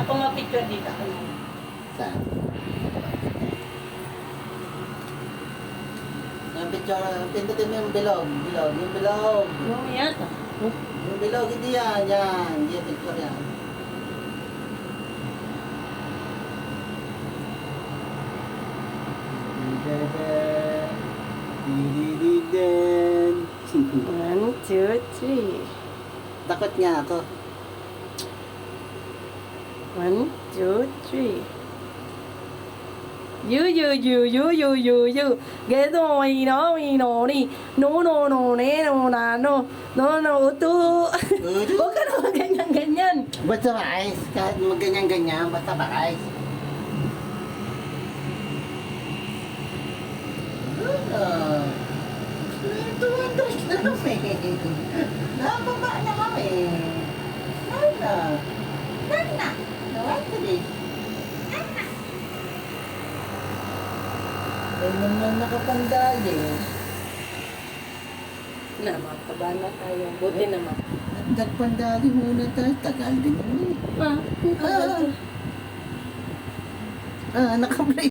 Ako mapicture dito. Saan? Yung picture, pindutin mo yung bilog. Yung bilog. Yung yata. Yung bilog, hindi yan. Yan. Hindi yung picture yan. One, two, three. Takot nga ako. One, two, three. You. Get on, we know, ni. No, tu. Huwag ka naman ganyan-ganyan. Basta maayos. Kahit magganyan-ganyan, basta maayos. Tuwan-tuwas na kami. Nababa na kami. Nana. Nawagtali. Ay naman nakapandali. Na, mataba na tayo. Buti naman. Nagpandali muna tayo. Tagal din yun. Ah, Naka-break.